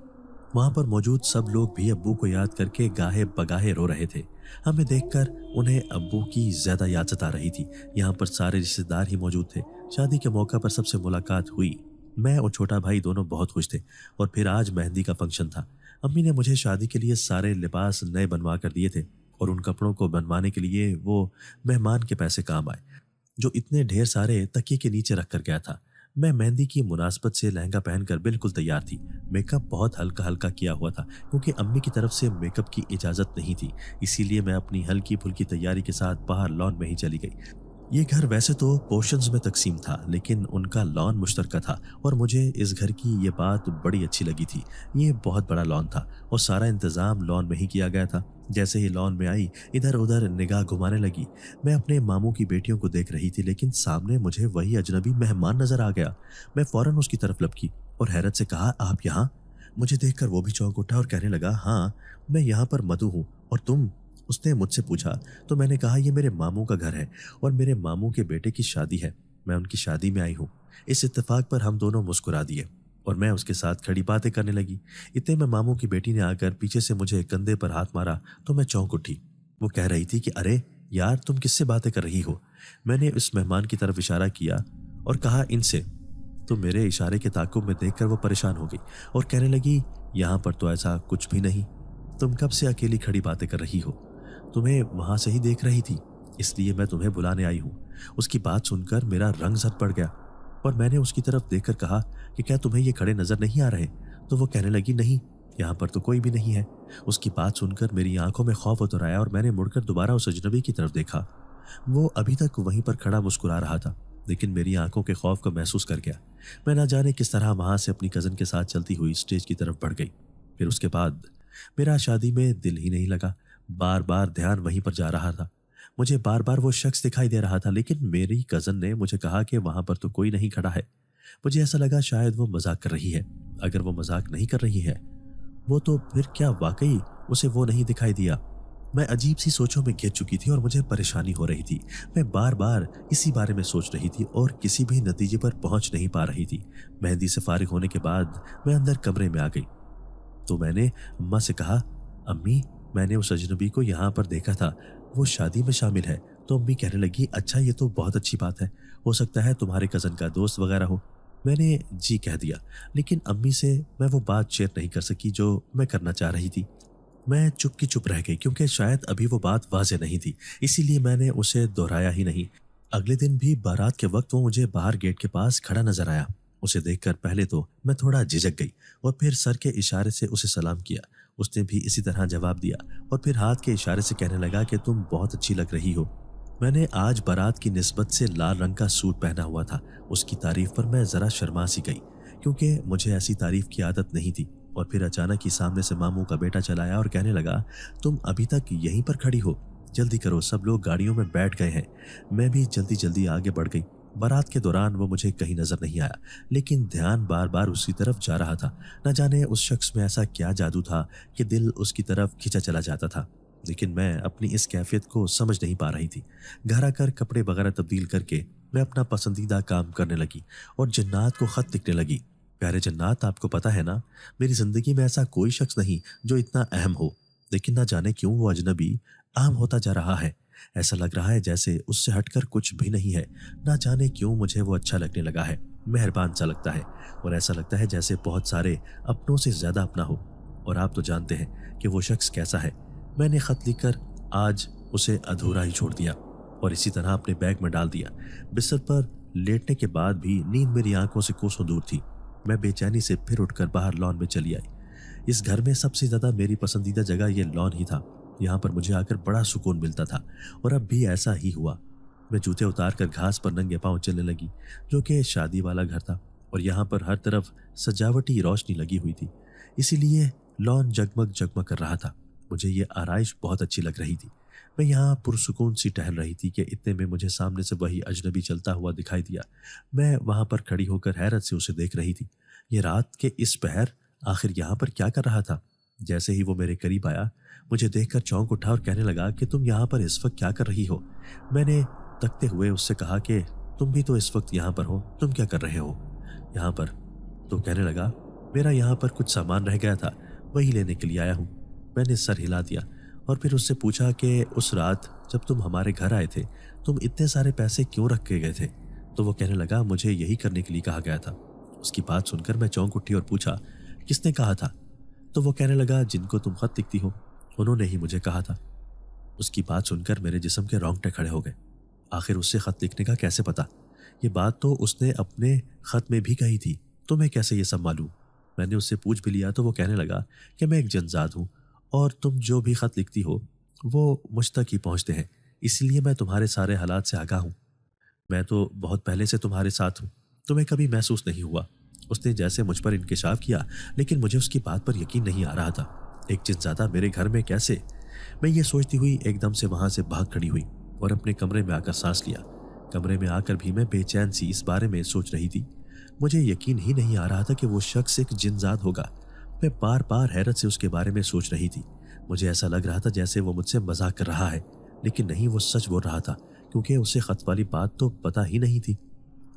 वहां पर मौजूद सब लोग भी अब्बू को याद करके गाहे बगाहे रो रहे थे। हमें देखकर उन्हें अब्बू की ज्यादा याद सता रही थी। यहाँ पर सारे रिश्तेदार ही मौजूद थे। शादी के मौका पर सबसे मुलाकात हुई। मैं और छोटा भाई दोनों बहुत खुश थे और फिर आज मेहंदी का फंक्शन था। अम्मी ने मुझे शादी के लिए सारे लिबास नए बनवा कर दिए थे और उन कपड़ों को बनवाने के लिए वो मेहमान के पैसे काम आए जो इतने ढेर सारे तकिए के नीचे रख कर गया था। मैं मेहंदी की मुनासबत से लहंगा पहनकर बिल्कुल तैयार थी। मेकअप बहुत हल्का हल्का किया हुआ था क्योंकि अम्मी की तरफ से मेकअप की इजाज़त नहीं थी, इसीलिए मैं अपनी हल्की फुल्की तैयारी के साथ बाहर लॉन में ही चली गई। ये घर वैसे तो पोर्शंस में तकसीम था, लेकिन उनका लॉन मुश्तरका था और मुझे इस घर की ये बात बड़ी अच्छी लगी थी। ये बहुत बड़ा लॉन था और सारा इंतज़ाम लॉन में ही किया गया था। जैसे ही लॉन में आई, इधर उधर निगाह घुमाने लगी। मैं अपने मामू की बेटियों को देख रही थी, लेकिन सामने मुझे वही अजनबी मेहमान नजर आ गया। मैं फौरन उसकी तरफ लपकी और हैरत से कहा, आप यहाँ? मुझे देखकर वो भी चौंक उठा और कहने लगा, हाँ मैं यहाँ पर मधु हूँ, और तुम? उसने मुझसे पूछा तो मैंने कहा, ये मेरे मामू का घर है और मेरे मामू के बेटे की शादी है, मैं उनकी शादी में आई हूँ। इस इत्तेफाक पर हम दोनों मुस्कुरा दिए और मैं उसके साथ खड़ी बातें करने लगी। इतने में मामू की बेटी ने आकर पीछे से मुझे कंधे पर हाथ मारा तो मैं चौंक उठी। वो कह रही थी कि अरे यार, तुम किससे बातें कर रही हो? मैंने उस मेहमान की तरफ इशारा किया और कहा, इनसे। तो मेरे इशारे के ताक़ुब में देखकर वो परेशान हो गई और कहने लगी, यहाँ पर तो ऐसा कुछ भी नहीं, तुम कब से अकेली खड़ी बातें कर रही हो? तुम्हें वहां से ही देख रही थी, इसलिए मैं तुम्हें बुलाने आई हूँ। उसकी बात सुनकर मेरा रंग झट पड़ गया और मैंने उसकी तरफ देखकर कहा कि क्या तुम्हें ये खड़े नजर नहीं आ रहे? तो वो कहने लगी, नहीं, यहाँ पर तो कोई भी नहीं है। उसकी बात सुनकर मेरी आंखों में खौफ उतर आया और मैंने मुड़कर दोबारा उस अजनबी की तरफ देखा। वो अभी तक वहीं पर खड़ा मुस्कुरा रहा था, लेकिन मेरी आंखों के खौफ को महसूस कर गया। मैं ना जाने किस तरह वहां से अपनी कजन के साथ चलती हुई स्टेज की तरफ बढ़ गई। फिर उसके बाद मेरा शादी में दिल ही नहीं लगा। बार बार ध्यान वहीं पर जा रहा था। मुझे बार बार वो शख्स दिखाई दे रहा था, लेकिन मेरी कजन ने मुझे कहा कि वहां पर तो कोई नहीं खड़ा है। मुझे ऐसा लगा शायद वो मजाक कर रही है। अगर वो मजाक नहीं कर रही है वो, तो फिर क्या वाकई उसे वो नहीं दिखाई दिया? मैं अजीब सी सोचों में घिर चुकी थी और मुझे परेशानी हो रही थी। मैं बार बार इसी बारे में सोच रही थी और किसी भी नतीजे पर पहुंच नहीं पा रही थी। मेहंदी से फारिग होने के बाद मैं अंदर कमरे में आ गई तो मैंने अम्मा से कहा, अम्मी, मैंने उस अजनबी को यहाँ पर देखा था, वो शादी में शामिल है تو अम्मी कहने लगी, अच्छा ये तो बहुत अच्छी बात है, हो सकता है तुम्हारे कज़न का दोस्त वगैरह हो। मैंने जी कह दिया, लेकिन अम्मी से मैं वो बात शेयर नहीं कर सकी जो मैं करना चाह रही थी। मैं चुप की चुप रह गई क्योंकि शायद अभी वो बात वाज़ेह नहीं थी, इसीलिए मैंने उसे दोहराया ही नहीं। अगले दिन भी बारात के वक्त वो मुझे बाहर गेट के पास खड़ा नजर आया। उसे देखकर पहले तो मैं थोड़ा झिझक गई और फिर सर के इशारे से उसे सलाम किया। उसने भी इसी तरह जवाब दिया और फिर हाथ के इशारे से कहने लगा कि तुम बहुत अच्छी लग रही हो। मैंने आज बारात की निस्बत से लाल रंग का सूट पहना हुआ था। उसकी तारीफ पर मैं ज़रा शर्मा सी गई क्योंकि मुझे ऐसी तारीफ की आदत नहीं थी। और फिर अचानक ही सामने से मामू का बेटा चला आया और कहने लगा, तुम अभी तक यहीं पर खड़ी हो, जल्दी करो, सब लोग गाड़ियों में बैठ गए हैं। मैं भी जल्दी जल्दी आगे बढ़ गई। बारात के दौरान वो मुझे कहीं नजर नहीं आया, लेकिन ध्यान बार बार उसी तरफ जा रहा था। न जाने उस शख्स में ऐसा क्या जादू था कि दिल उसकी तरफ खिंचा चला जाता था। लेकिन मैं अपनी इस कैफियत को समझ नहीं पा रही थी। घर आकर कपड़े वगैरह तब्दील करके मैं अपना पसंदीदा काम करने लगी और जन्नात को खत लिखने लगी। प्यारे जन्नात, आपको पता है ना, मेरी जिंदगी में ऐसा कोई शख्स नहीं जो इतना अहम हो, लेकिन ना जाने क्यों वो अजनबी अहम होता जा रहा है। ऐसा लग रहा है जैसे उससे हटकर कुछ भी नहीं है। ना जाने क्यों मुझे वो अच्छा लगने लगा है, मेहरबान सा लगता है और ऐसा लगता है जैसे बहुत सारे अपनों से ज्यादा अपना हो। और आप तो जानते हैं कि वो शख्स कैसा है। मैंने खत लिखकर आज उसे अधूरा ही छोड़ दिया और इसी तरह अपने बैग में डाल दिया। बिस्तर पर लेटने के बाद भी नींद मेरी आंखों से कोसों दूर थी। मैं बेचैनी से फिर उठकर बाहर लॉन में चली आई। इस घर में सबसे ज्यादा मेरी पसंदीदा जगह ये लॉन ही था। यहाँ पर मुझे आकर बड़ा सुकून मिलता था और अब भी ऐसा ही हुआ। मैं जूते उतार कर घास पर नंगे पांव चलने लगी, जो कि शादी वाला घर था और यहाँ पर हर तरफ सजावटी रोशनी लगी हुई थी, इसीलिए लॉन जगमग जगमग कर रहा था। मुझे ये आराइश बहुत अच्छी लग रही थी। मैं यहाँ पुरसुकून सी टहल रही थी कि इतने में मुझे सामने से वही अजनबी चलता हुआ दिखाई दिया। मैं वहां पर खड़ी होकर हैरत से उसे देख रही थी। ये रात के इस पहर आखिर यहाँ पर क्या कर रहा था। जैसे ही वो मेरे करीब आया, मुझे देखकर चौंक उठा और कहने लगा कि तुम यहाँ पर इस वक्त क्या कर रही हो। मैंने तकते हुए उससे कहा कि तुम भी तो इस वक्त यहाँ पर हो, तुम क्या कर रहे हो यहाँ पर। तो कहने लगा, मेरा यहाँ पर कुछ सामान रह गया था, वही लेने के लिए आया हूँ। मैंने सर हिला दिया और फिर उससे पूछा कि उस रात जब तुम हमारे घर आए थे, तुम इतने सारे पैसे क्यों रख के गए थे। तो वो कहने लगा, मुझे यही करने के लिए कहा गया था। उसकी बात सुनकर मैं चौंक उठी और पूछा, किसने कहा था। तो वो कहने लगा, जिनको तुम खत लिखती हो उन्होंने ही मुझे कहा था। उसकी बात सुनकर मेरे जिस्म के रोंगटे खड़े हो गए। आखिर उससे खत लिखने का कैसे पता। ये बात तो उसने अपने खत में भी कही थी, तुम्हें कैसे ये सब मालूम। मैंने उससे पूछ भी लिया तो वो कहने लगा कि मैं एक जनजात हूँ और तुम जो भी खत लिखती हो वो मुझ तक ही पहुँचते हैं, इसलिए मैं तुम्हारे सारे हालात से आगाह हूँ। मैं तो बहुत पहले से तुम्हारे साथ हूँ, तुम्हें कभी महसूस नहीं हुआ। उसने जैसे मुझ पर इंकिशाफ किया, लेकिन मुझे उसकी बात पर यकीन नहीं आ रहा था। एक जिनज़ादा मेरे घर में कैसे। मैं ये सोचती हुई एकदम से वहां से भाग खड़ी हुई और अपने कमरे में आकर सांस लिया। कमरे में आकर भी मैं बेचैन सी इस बारे में सोच रही थी। मुझे यकीन ही नहीं आ रहा था कि वो शख्स एक जिनजात होगा। मैं बार बार हैरत से उसके बारे में सोच रही थी। मुझे ऐसा लग रहा था जैसे वो मुझसे मजाक कर रहा है, लेकिन नहीं, वो सच बोल रहा था, क्योंकि उसे खत वाली बात तो पता ही नहीं थी।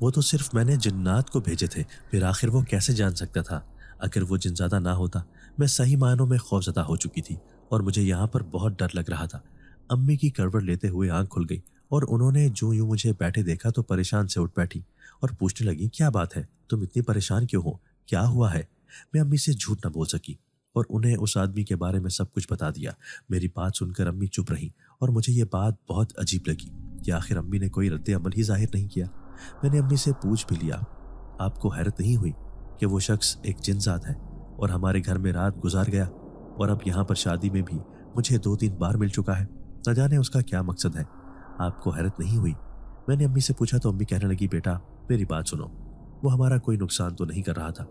वो तो सिर्फ मैंने जिन्नात को भेजे थे, फिर आखिर वो कैसे जान सकता था। अगर वो जिनजादा ना होता, मैं सही मायनों में खौफजदा हो चुकी थी और मुझे यहाँ पर बहुत डर लग रहा था। अम्मी की करवट लेते हुए आंख खुल गई और उन्होंने जो यूं मुझे बैठे देखा तो परेशान से उठ बैठी और पूछने लगी, क्या बात है, तुम इतनी परेशान क्यों हो, क्या हुआ है। मैं अम्मी से झूठ न बोल सकी और उन्हें उस आदमी के बारे में सब कुछ बता दिया। मेरी बात सुनकर अम्मी चुप रही और मुझे ये बात बहुत अजीब लगी कि आखिर अम्मी ने कोई रद्द अमल ही जाहिर नहीं किया। मैंने अम्मी से पूछ भी लिया, आपको हैरत नहीं हुई कि वो शख्स एक जिनजात है और हमारे घर में रात गुजार गया और अब यहाँ पर शादी में भी मुझे 2-3 बार मिल चुका है, न जाने उसका क्या मकसद है। आपको हैरत नहीं हुई। मैंने अम्मी से पूछा तो अम्मी कहने लगी, बेटा मेरी बात सुनो, वो हमारा कोई नुकसान तो नहीं कर रहा था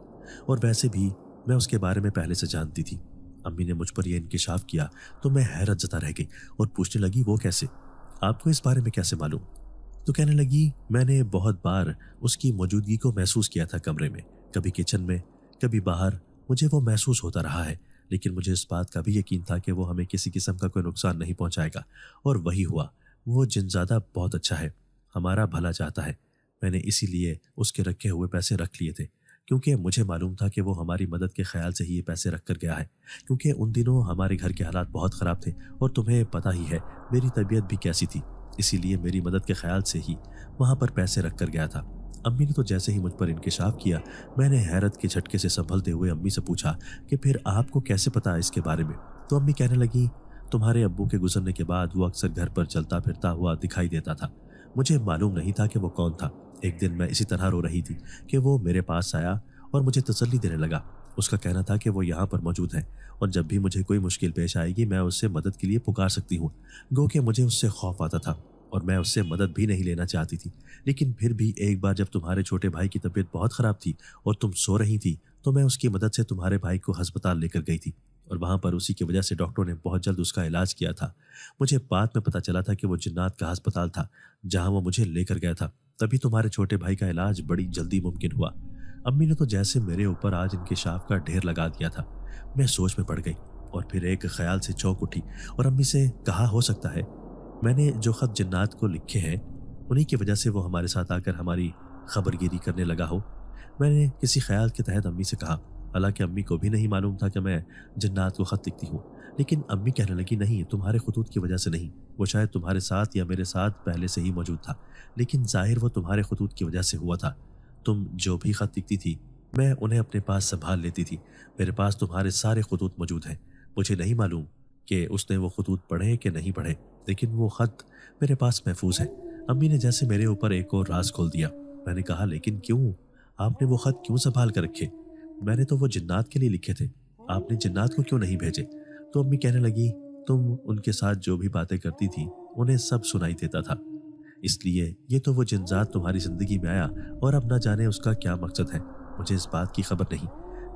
और वैसे भी मैं उसके बारे में पहले से जानती थी। अम्मी ने मुझ पर यह इंकिशाफ किया तो मैं हैरत जता रह गई और पूछने लगी, वो कैसे, आपको इस बारे में कैसे मालूम। तो कहने लगी, मैंने बहुत बार उसकी मौजूदगी को महसूस किया था कमरे में, कभी किचन में, कभी बाहर। मुझे वो महसूस होता रहा है, लेकिन मुझे इस बात का भी यकीन था कि वो हमें किसी किस्म का कोई नुकसान नहीं पहुंचाएगा और वही हुआ। वो जिनजादा बहुत अच्छा है, हमारा भला चाहता है। मैंने इसीलिए उसके रखे हुए पैसे रख लिए थे, क्योंकि मुझे मालूम था कि वो हमारी मदद के ख्याल से ही ये पैसे रख कर गया है, क्योंकि उन दिनों हमारे घर के हालात बहुत ख़राब थे और तुम्हें पता ही है मेरी तबीयत भी कैसी थी। اسی لیے میری مدد کے خیال سے ہی وہاں پر پیسے رکھ کر گیا تھا۔ امی نے تو جیسے ہی مجھ پر انکشاف کیا، میں نے حیرت کے جھٹکے سے سنبھلتے ہوئے امی سے پوچھا کہ پھر آپ کو کیسے پتا اس کے بارے میں؟ تو امی کہنے لگی، تمہارے ابو کے گزرنے کے بعد وہ اکثر گھر پر چلتا پھرتا ہوا دکھائی دیتا تھا۔ مجھے معلوم نہیں تھا کہ وہ کون تھا۔ ایک دن میں اسی طرح رو رہی تھی کہ وہ میرے پاس آیا اور مجھے تسلی دینے لگا۔ اس کا کہنا تھا کہ وہ یہاں پر موجود ہے اور جب بھی مجھے کوئی مشکل پیش آئے گی میں اس سے مدد کے لیے پکار سکتی ہوں۔ گو کہ مجھے اس سے خوف آتا تھا اور میں اس سے مدد بھی نہیں لینا چاہتی تھی، لیکن پھر بھی ایک بار جب تمہارے چھوٹے بھائی کی طبیعت بہت خراب تھی اور تم سو رہی تھی تو میں اس کی مدد سے تمہارے بھائی کو ہسپتال لے کر گئی تھی، اور وہاں پر اسی کی وجہ سے ڈاکٹروں نے بہت جلد اس کا علاج کیا تھا۔ مجھے بعد میں پتہ چلا تھا کہ وہ جنات کا ہسپتال تھا جہاں وہ مجھے لے کر گیا تھا، تبھی تمہارے چھوٹے بھائی کا علاج بڑی جلدی ممکن ہوا۔ امی نے تو جیسے میرے اوپر آج انکشاف کا ڈھیر لگا دیا تھا۔ میں سوچ میں پڑ گئی اور پھر ایک خیال سے چونک اٹھی اور امی سے کہا، ہو سکتا ہے میں نے جو خط جنات کو لکھے ہیں انہی کی وجہ سے وہ ہمارے ساتھ آ کر ہماری خبرگیری کرنے لگا ہو۔ میں نے کسی خیال کے تحت امی سے کہا، حالانکہ امی کو بھی نہیں معلوم تھا کہ میں جنات کو خط لکھتی ہوں، لیکن امی کہنے لگی، نہیں، تمہارے خطوط کی وجہ سے نہیں، وہ شاید تمہارے ساتھ یا میرے ساتھ پہلے سے ہی موجود تھا، لیکن ظاہر وہ تمہارے خطوط کی وجہ سے ہوا تھا۔ تم جو بھی خط لکھتی تھی میں انہیں اپنے پاس سنبھال لیتی تھی، میرے پاس تمہارے سارے خطوط موجود ہیں۔ مجھے نہیں معلوم کہ اس نے وہ خطوط پڑھے کہ نہیں پڑھے، لیکن وہ خط میرے پاس محفوظ ہے۔ امی نے جیسے میرے اوپر ایک اور راز کھول دیا۔ میں نے کہا، لیکن کیوں؟ آپ نے وہ خط کیوں سنبھال کر رکھے؟ میں نے تو وہ جنات کے لیے لکھے تھے، آپ نے جنات کو کیوں نہیں بھیجے؟ تو امی کہنے لگی، تم ان کے ساتھ جو بھی باتیں کرتی تھی انہیں سب سنائی دیتا تھا، اس لیے یہ تو وہ جنات تمہاری زندگی میں آیا اور اب نہ جانے اس کا کیا مقصد ہے، مجھے اس بات کی خبر نہیں،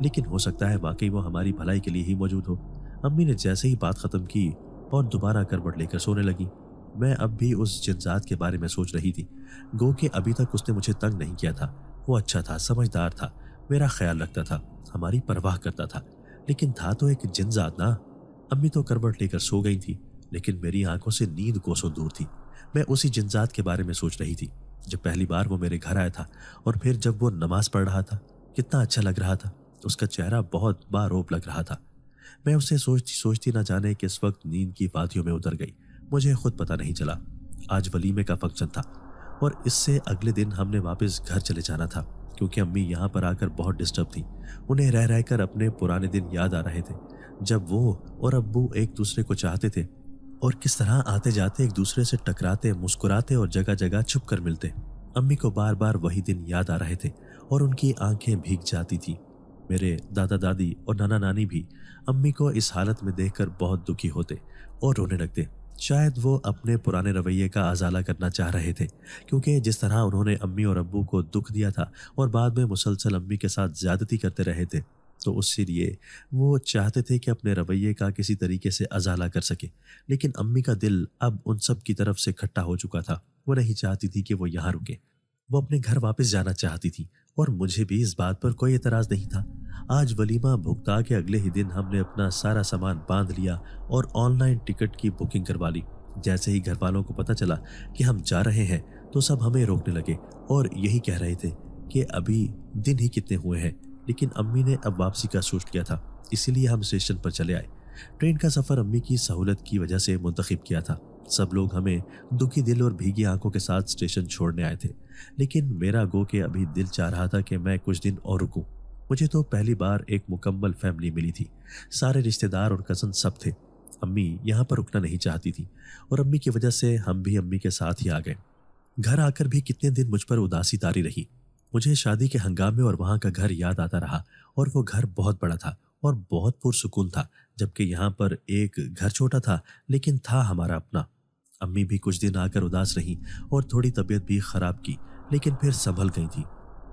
لیکن ہو سکتا ہے واقعی وہ ہماری بھلائی کے لیے ہی موجود ہو۔ امی نے جیسے ہی بات ختم کی اور دوبارہ کروٹ لے کر سونے لگی۔ میں اب بھی اس جنات کے بارے میں سوچ رہی تھی۔ گو کہ ابھی تک اس نے مجھے تنگ نہیں کیا تھا، وہ اچھا تھا، سمجھدار تھا، میرا خیال رکھتا تھا، ہماری پرواہ کرتا تھا، لیکن تھا تو ایک جن ذات نا۔ امی تو کروٹ لے کر سو گئی تھی، لیکن میری آنکھوں سے نیند کوسوں دور تھی۔ میں اسی جن ذات کے بارے میں سوچ رہی تھی۔ جب پہلی بار وہ میرے گھر آیا تھا اور پھر جب وہ نماز پڑھ رہا تھا، کتنا اچھا لگ رہا تھا، اس کا چہرہ بہت باروب لگ رہا تھا۔ میں اسے سوچتی سوچتی نہ جانے کس وقت نیند کی وادیوں میں اتر گئی، مجھے خود پتہ نہیں چلا۔ آج ولیمے کا فنکشن تھا اور اس سے اگلے دن ہم نے واپس گھر چلے جانا تھا، کیونکہ امی یہاں پر آ کر بہت ڈسٹرب تھیں۔ انہیں رہ رہ کر اپنے پرانے دن یاد آ رہے تھے، جب وہ اور ابو ایک دوسرے کو چاہتے تھے اور کس طرح آتے جاتے ایک دوسرے سے ٹکراتے، مسکراتے اور جگہ جگہ چھپ کر ملتے۔ امی کو بار بار وہی دن یاد آ رہے تھے اور ان کی آنکھیں بھیگ جاتی تھیں۔ میرے دادا دادی اور نانا نانی بھی امی کو اس حالت میں دیکھ کر بہت دکھی ہوتے اور رونے لگتے۔ شاید وہ اپنے پرانے رویے کا ازالہ کرنا چاہ رہے تھے، کیونکہ جس طرح انہوں نے امی اور ابو کو دکھ دیا تھا اور بعد میں مسلسل امی کے ساتھ زیادتی کرتے رہے تھے، تو اس لیے وہ چاہتے تھے کہ اپنے رویے کا کسی طریقے سے ازالہ کر سکے، لیکن امی کا دل اب ان سب کی طرف سے کھٹا ہو چکا تھا۔ وہ نہیں چاہتی تھی کہ وہ یہاں رکے، وہ اپنے گھر واپس جانا چاہتی تھی، اور مجھے بھی اس بات پر کوئی اعتراض نہیں تھا۔ آج ولیمہ بھگتا کے اگلے ہی دن ہم نے اپنا سارا سامان باندھ لیا اور آن لائن ٹکٹ کی بکنگ کروا لی۔ جیسے ہی گھر والوں کو پتہ چلا کہ ہم جا رہے ہیں تو سب ہمیں روکنے لگے اور یہی کہہ رہے تھے کہ ابھی دن ہی کتنے ہوئے ہیں، لیکن امی نے اب واپسی کا سوچ لیا تھا، اسی لیے ہم اسٹیشن پر چلے آئے۔ ٹرین کا سفر امی کی سہولت کی وجہ سے منتخب کیا تھا۔ سب لوگ ہمیں دکھی دل اور بھیگی آنکھوں کے ساتھ اسٹیشن چھوڑنے آئے تھے، لیکن میرا گو کہ ابھی دل چاہ رہا تھا کہ میں کچھ دن اور رکوں۔ مجھے تو پہلی بار ایک مکمل فیملی ملی تھی، سارے رشتہ دار اور کزن سب تھے۔ امی یہاں پر رکنا نہیں چاہتی تھی اور امی کی وجہ سے ہم بھی امی کے ساتھ ہی آ گئے۔ گھر آ کر بھی کتنے دن مجھ پر اداسی طاری رہی۔ مجھے شادی کے ہنگامے اور وہاں کا گھر یاد آتا رہا، اور وہ گھر بہت بڑا تھا اور بہت پرسکون تھا، جبکہ یہاں پر ایک گھر چھوٹا تھا لیکن تھا ہمارا اپنا۔ امی بھی کچھ دن آ کر اداس رہی اور تھوڑی طبیعت بھی خراب کی، لیکن پھر سنبھل گئی تھی۔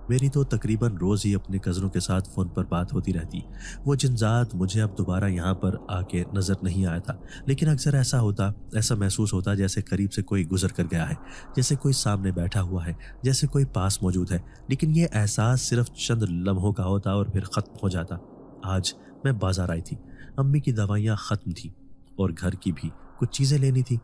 میری تو تقریباً روز ہی اپنے کزنوں کے ساتھ فون پر بات ہوتی رہتی۔ وہ جن ذات مجھے اب دوبارہ یہاں پر آ کے نظر نہیں آیا تھا، لیکن اکثر ایسا محسوس ہوتا جیسے قریب سے کوئی گزر کر گیا ہے، جیسے کوئی سامنے بیٹھا ہوا ہے، جیسے کوئی پاس موجود ہے، لیکن یہ احساس صرف چند لمحوں کا ہوتا اور پھر ختم ہو جاتا۔ آج میں بازار آئی تھی، امی کی دوائیاں ختم تھیں اور گھر کی بھی کچھ چیزیں لینی تھی،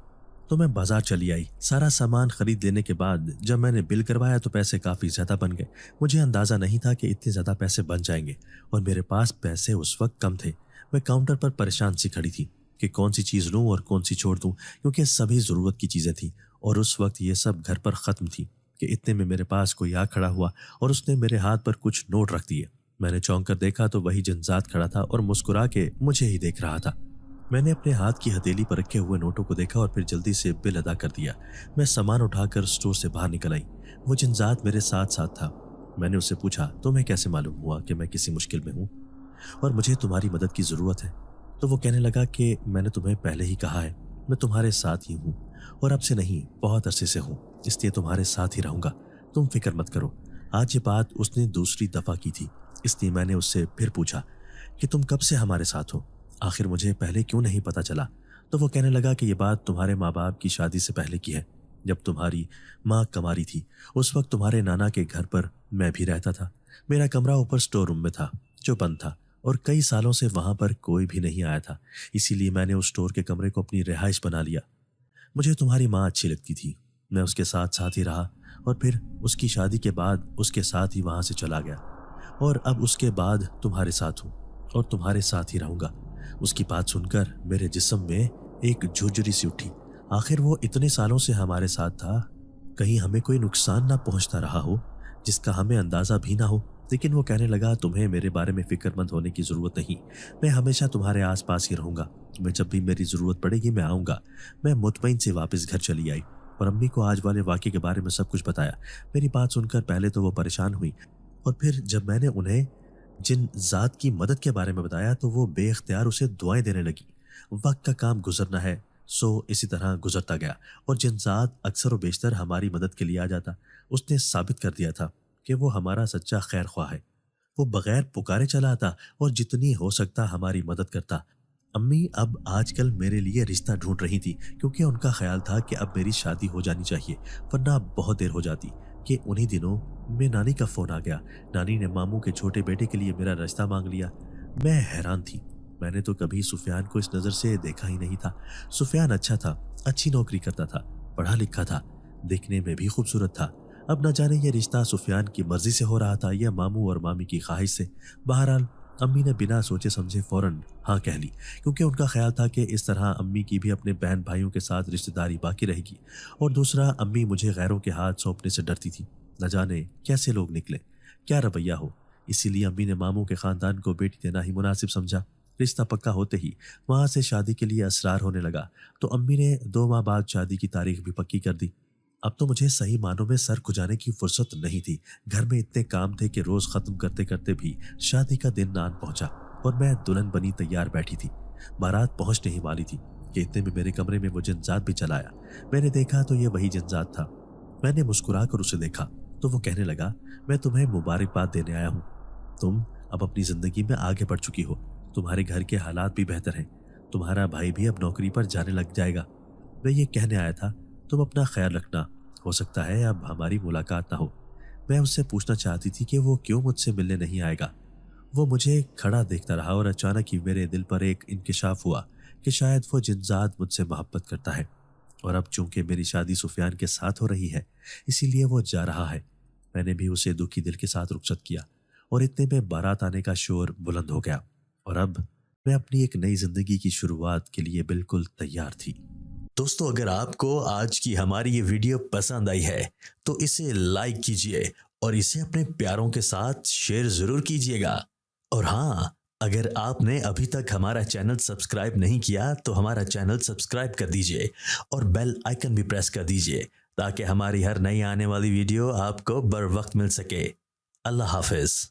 تو میں بازار چلی آئی۔ سارا سامان خرید لینے کے بعد جب میں نے بل کروایا تو پیسے کافی زیادہ بن گئے۔ مجھے اندازہ نہیں تھا کہ اتنے زیادہ پیسے بن جائیں گے، اور میرے پاس پیسے اس وقت کم تھے۔ میں کاؤنٹر پر پریشان سی کھڑی تھی کہ کون سی چیز لوں اور کون سی چھوڑ دوں، کیونکہ سبھی ضرورت کی چیزیں تھیں اور اس وقت یہ سب گھر پر ختم تھی کہ اتنے میں میرے پاس کوئی آ کھڑا ہوا اور اس نے میرے ہاتھ پر کچھ نوٹ رکھ دیے۔ میں نے چونک کر دیکھا تو وہی جنزاد کھڑا تھا اور مسکرا کے مجھے ہی دیکھ رہا تھا۔ میں نے اپنے ہاتھ کی ہتھیلی پر رکھے ہوئے نوٹوں کو دیکھا اور پھر جلدی سے بل ادا کر دیا۔ میں سامان اٹھا کر اسٹور سے باہر نکل آئی۔ وہ جنزاد میرے ساتھ ساتھ تھا۔ میں نے اس سے پوچھا، تمہیں کیسے معلوم ہوا کہ میں کسی مشکل میں ہوں اور مجھے تمہاری مدد کی ضرورت ہے؟ تو وہ کہنے لگا کہ میں نے تمہیں پہلے ہی کہا ہے، میں تمہارے ساتھ ہی ہوں اور اب سے نہیں، بہت عرصے سے ہوں، اس لیے تمہارے ساتھ ہی رہوں گا، تم فکر مت کرو۔ آج یہ بات اس نے دوسری دفعہ کی تھی، اس لیے میں نے اس سے پھر پوچھا کہ تم کب سے ہمارے ساتھ ہو؟ آخر مجھے پہلے کیوں نہیں پتا چلا؟ تو وہ کہنے لگا کہ یہ بات تمہارے ماں باپ کی شادی سے پہلے کی ہے، جب تمہاری ماں کماری تھی۔ اس وقت تمہارے نانا کے گھر پر میں بھی رہتا تھا۔ میرا کمرہ اوپر اسٹور روم میں تھا جو بند تھا اور کئی سالوں سے وہاں پر کوئی بھی نہیں آیا تھا، اسی لیے میں نے اس اسٹور کے کمرے کو اپنی رہائش بنا لیا۔ مجھے تمہاری ماں اچھی لگتی تھی، میں اس کے ساتھ ساتھ ہی رہا اور پھر اس کی شادی کے بعد اس کے ساتھ ہی وہاں سے چلا گیا اور اب اس کے بعد تمہارے ساتھ ہوں اور تمہارے ساتھ ہی رہوں گا۔ اس کی بات سن کر میرے جسم میں ایک جھرجھری سی اٹھی۔ آخر وہ اتنے سالوں سے ہمارے ساتھ تھا، کہیں ہمیں کوئی نقصان نہ پہنچتا رہا ہو جس کا ہمیں اندازہ بھی نہ ہو۔ لیکن وہ کہنے لگا، تمہیں میرے بارے میں فکر مند ہونے کی ضرورت نہیں، میں ہمیشہ تمہارے آس پاس ہی رہوں گا، تمہیں جب بھی میری ضرورت پڑے گی میں آؤں گا۔ میں مطمئن سے واپس گھر چلی آئی اور امی کو آج والے واقعے کے بارے میں سب کچھ بتایا۔ میری بات سن کر پہلے تو وہ پریشان ہوئی اور پھر جب میں نے انہیں جن ذات کی مدد کے بارے میں بتایا تو وہ بے اختیار اسے دعائیں دینے لگی۔ وقت کا کام گزرنا ہے، سو اسی طرح گزرتا گیا اور جن ذات اکثر و بیشتر ہماری مدد کے لیے آ جاتا، اس نے ثابت کر دیا تھا کہ وہ ہمارا سچا خیر خواہ ہے۔ وہ بغیر پکارے چلا آتا اور جتنی ہو سکتا ہماری مدد کرتا۔ امی اب آج کل میرے لیے رشتہ ڈھونڈ رہی تھی کیونکہ ان کا خیال تھا کہ اب میری شادی ہو جانی چاہیے، ورنہ اب بہت دیر ہو جاتی۔ کہ انہی دنوں میں نانی کا فون آ گیا۔ نانی نے ماموں کے چھوٹے بیٹے کے لیے میرا رشتہ مانگ لیا۔ میں حیران تھی، میں نے تو کبھی سفیان کو اس نظر سے دیکھا ہی نہیں تھا۔ سفیان اچھا تھا، اچھی نوکری کرتا تھا، پڑھا لکھا تھا، دیکھنے میں بھی خوبصورت تھا۔ اب نہ جانے یہ رشتہ سفیان کی مرضی سے ہو رہا تھا یا ماموں اور مامی کی خواہش سے۔ بہرحال امی نے بنا سوچے سمجھے فوراً ہاں کہہ لی، کیونکہ ان کا خیال تھا کہ اس طرح امی کی بھی اپنے بہن بھائیوں کے ساتھ رشتہ داری باقی رہے گی، اور دوسرا امی مجھے غیروں کے ہاتھ سونپنے سے ڈرتی تھی، نہ جانے کیسے لوگ نکلے، کیا رویہ ہو۔ اسی لیے امی نے ماموں کے خاندان کو بیٹی دینا ہی مناسب سمجھا۔ رشتہ پکا ہوتے ہی وہاں سے شادی کے لیے اصرار ہونے لگا تو امی نے 2 ماہ بعد شادی کی تاریخ بھی پکی کر دی۔ اب تو مجھے صحیح معنوں میں سر کھجانے کی فرصت نہیں تھی۔ گھر میں اتنے کام تھے کہ روز ختم کرتے کرتے بھی شادی کا دن آن پہنچا اور میں دلہن بنی تیار بیٹھی تھی۔ بارات پہنچنے ہی والی تھی کہ اتنے میں میرے کمرے میں وہ جنزاد بھی چلا آیا۔ میں نے دیکھا تو یہ وہی جنزاد تھا۔ میں نے مسکرا کر اسے دیکھا تو وہ کہنے لگا، میں تمہیں مبارکباد دینے آیا ہوں، تم اب اپنی زندگی میں آگے بڑھ چکی ہو، تمہارے گھر کے حالات بھی بہتر ہیں، تمہارا بھائی بھی اب نوکری پر جانے لگ جائے گا۔ میں یہ کہنے آیا تھا تم اپنا خیال رکھنا، ہو سکتا ہے اب ہماری ملاقات نہ ہو۔ میں اس سے پوچھنا چاہتی تھی کہ وہ کیوں مجھ سے ملنے نہیں آئے گا۔ وہ مجھے کھڑا دیکھتا رہا اور اچانک ہی میرے دل پر ایک انکشاف ہوا کہ شاید وہ جنزاد مجھ سے محبت کرتا ہے، اور اب چونکہ میری شادی سفیان کے ساتھ ہو رہی ہے اسی لیے وہ جا رہا ہے۔ میں نے بھی اسے دکھی دل کے ساتھ رخصت کیا اور اتنے میں بارات آنے کا شور بلند ہو گیا اور اب میں اپنی ایک نئی زندگی کی شروعات کے لیے بالکل تیار تھی۔ دوستو، اگر آپ کو آج کی ہماری یہ ویڈیو پسند آئی ہے تو اسے لائک کیجئے اور اسے اپنے پیاروں کے ساتھ شیئر ضرور کیجئے گا۔ اور ہاں، اگر آپ نے ابھی تک ہمارا چینل سبسکرائب نہیں کیا تو ہمارا چینل سبسکرائب کر دیجئے اور بیل آئیکن بھی پریس کر دیجئے تاکہ ہماری ہر نئی آنے والی ویڈیو آپ کو بر وقت مل سکے۔ اللہ حافظ۔